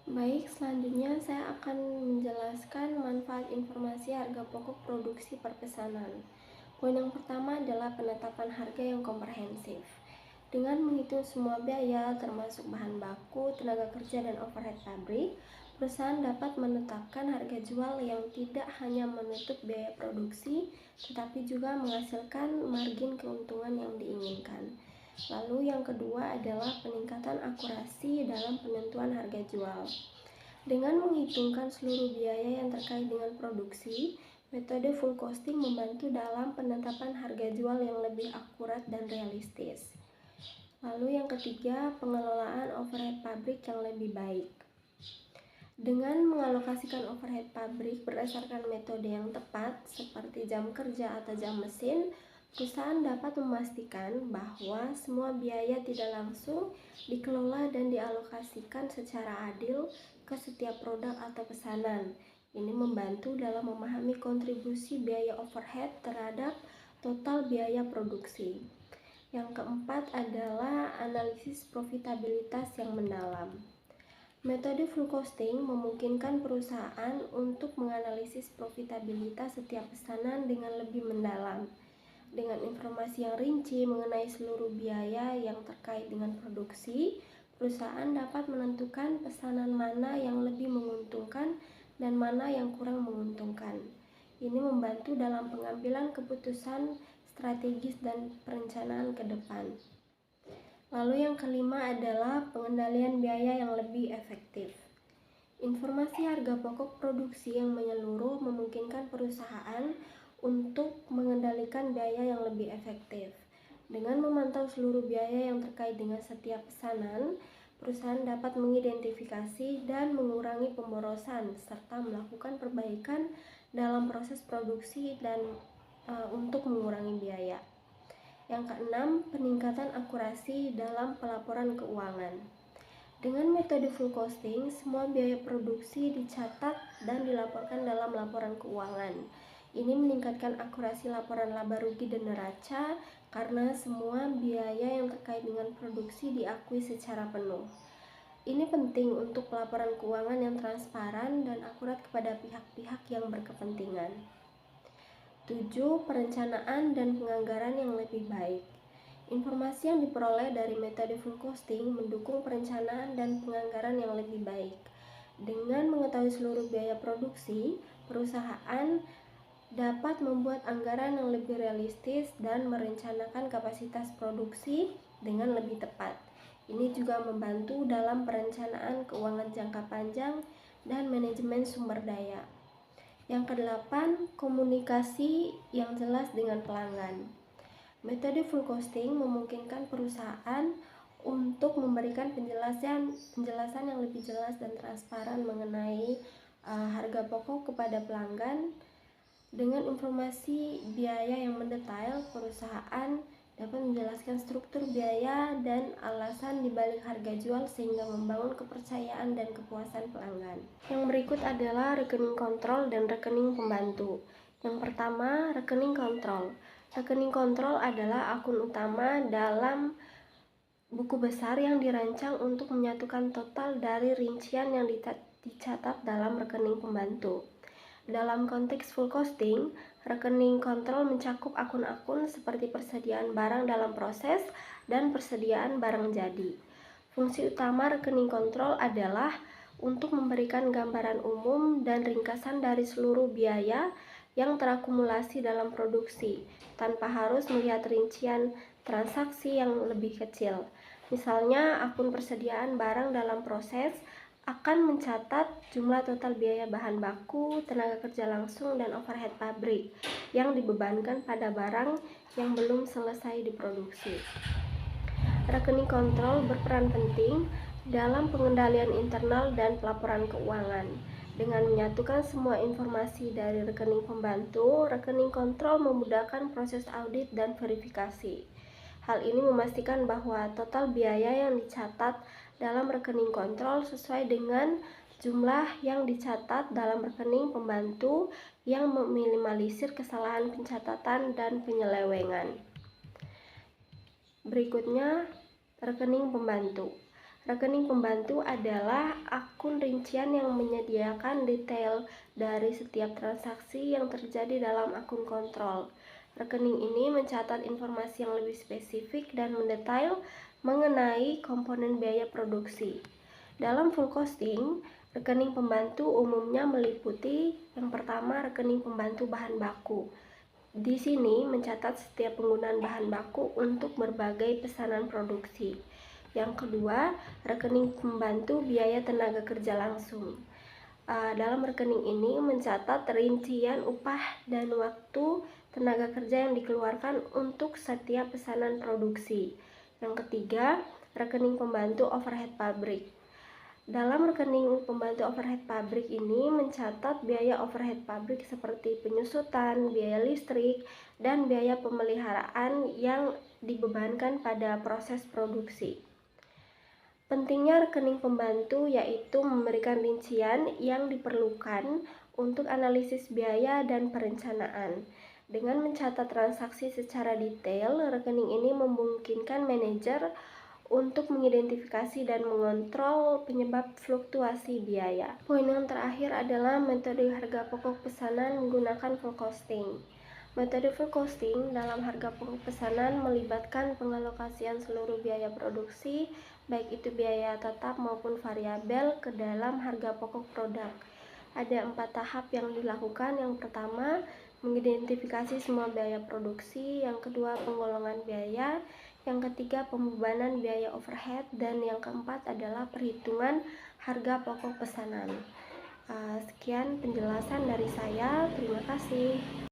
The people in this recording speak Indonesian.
Baik, selanjutnya saya akan menjelaskan manfaat informasi harga pokok produksi perpesanan. Poin yang pertama adalah penetapan harga yang komprehensif. Dengan menghitung semua biaya, termasuk bahan baku, tenaga kerja, dan overhead pabrik, perusahaan dapat menetapkan harga jual yang tidak hanya menutup biaya produksi, tetapi juga menghasilkan margin keuntungan yang diinginkan. Lalu yang kedua adalah peningkatan akurasi dalam penentuan harga jual. Dengan menghitungkan seluruh biaya yang terkait dengan produksi, metode full costing membantu dalam penetapan harga jual yang lebih akurat dan realistis. Lalu yang ketiga, pengelolaan overhead pabrik yang lebih baik. Dengan mengalokasikan overhead pabrik berdasarkan metode yang tepat, seperti jam kerja atau jam mesin, perusahaan dapat memastikan bahwa semua biaya tidak langsung dikelola dan dialokasikan secara adil ke setiap produk atau pesanan. Ini membantu dalam memahami kontribusi biaya overhead terhadap total biaya produksi. Yang keempat adalah analisis profitabilitas yang mendalam. Metode full costing memungkinkan perusahaan untuk menganalisis profitabilitas setiap pesanan dengan lebih mendalam. Dengan informasi yang rinci mengenai seluruh biaya yang terkait dengan produksi, perusahaan dapat menentukan pesanan mana yang lebih menguntungkan dan mana yang kurang menguntungkan. Ini membantu dalam pengambilan keputusan strategis dan perencanaan ke depan. Lalu yang kelima adalah pengendalian biaya yang lebih efektif. Informasi harga pokok produksi yang menyeluruh memungkinkan perusahaan untuk mengendalikan biaya yang lebih efektif. Dengan memantau seluruh biaya yang terkait dengan setiap pesanan, perusahaan dapat mengidentifikasi dan mengurangi pemborosan serta melakukan perbaikan dalam proses produksi dan untuk mengurangi biaya. Yang keenam, peningkatan akurasi dalam pelaporan keuangan. Dengan metode full costing, semua biaya produksi dicatat dan dilaporkan dalam laporan keuangan. Ini meningkatkan akurasi laporan laba rugi dan neraca karena semua biaya yang terkait dengan produksi diakui secara penuh. Ini penting untuk pelaporan keuangan yang transparan dan akurat kepada pihak-pihak yang berkepentingan. 7. Perencanaan dan penganggaran yang lebih baik. Informasi yang diperoleh dari metode full costing mendukung perencanaan dan penganggaran yang lebih baik. Dengan mengetahui seluruh biaya produksi, perusahaan dapat membuat anggaran yang lebih realistis dan merencanakan kapasitas produksi dengan lebih tepat. Ini juga membantu dalam perencanaan keuangan jangka panjang dan manajemen sumber daya. Yang kedelapan, komunikasi yang jelas dengan pelanggan. Metode full costing memungkinkan perusahaan untuk memberikan penjelasan yang lebih jelas dan transparan mengenai harga pokok kepada pelanggan. Dengan informasi biaya yang mendetail, perusahaan dapat menjelaskan struktur biaya dan alasan dibalik harga jual sehingga membangun kepercayaan dan kepuasan pelanggan. Yang berikut adalah rekening kontrol dan rekening pembantu. Yang pertama, rekening kontrol. Rekening kontrol adalah akun utama dalam buku besar yang dirancang untuk menyatukan total dari rincian yang dicatat dalam rekening pembantu. Dalam konteks full costing, rekening kontrol mencakup akun-akun seperti persediaan barang dalam proses dan persediaan barang jadi. Fungsi utama rekening kontrol adalah untuk memberikan gambaran umum dan ringkasan dari seluruh biaya yang terakumulasi dalam produksi, tanpa harus melihat rincian transaksi yang lebih kecil. Misalnya, akun persediaan barang dalam proses akan mencatat jumlah total biaya bahan baku, tenaga kerja langsung, dan overhead pabrik yang dibebankan pada barang yang belum selesai diproduksi. Rekening kontrol berperan penting dalam pengendalian internal dan pelaporan keuangan. Dengan menyatukan semua informasi dari rekening pembantu, rekening kontrol memudahkan proses audit dan verifikasi. Hal ini memastikan bahwa total biaya yang dicatat dalam rekening kontrol sesuai dengan jumlah yang dicatat dalam rekening pembantu yang meminimalisir kesalahan pencatatan dan penyelewengan. Berikutnya, rekening pembantu. Rekening pembantu adalah akun rincian yang menyediakan detail dari setiap transaksi yang terjadi dalam akun kontrol. Rekening ini mencatat informasi yang lebih spesifik dan mendetail mengenai komponen biaya produksi. Dalam full costing, rekening pembantu umumnya meliputi yang pertama, rekening pembantu bahan baku. Di sini mencatat setiap penggunaan bahan baku untuk berbagai pesanan produksi. Yang kedua, rekening pembantu biaya tenaga kerja langsung. Dalam rekening ini mencatat rincian upah dan waktu tenaga kerja yang dikeluarkan untuk setiap pesanan produksi. Yang ketiga, rekening pembantu overhead pabrik. Dalam rekening pembantu overhead pabrik ini mencatat biaya overhead pabrik seperti penyusutan, biaya listrik, dan biaya pemeliharaan yang dibebankan pada proses produksi. Pentingnya rekening pembantu yaitu memberikan rincian yang diperlukan untuk analisis biaya dan perencanaan. Dengan mencatat transaksi secara detail, rekening ini memungkinkan manajer untuk mengidentifikasi dan mengontrol penyebab fluktuasi biaya. Poin yang terakhir adalah metode harga pokok pesanan menggunakan full costing. Metode full costing dalam harga pokok pesanan melibatkan pengalokasian seluruh biaya produksi, baik itu biaya tetap maupun variabel, ke dalam harga pokok produk. Ada 4 tahap yang dilakukan. Yang pertama, mengidentifikasi semua biaya produksi. Yang kedua, penggolongan biaya. Yang ketiga, pembebanan biaya overhead. Dan yang keempat adalah perhitungan harga pokok pesanan. Sekian penjelasan dari saya. Terima kasih.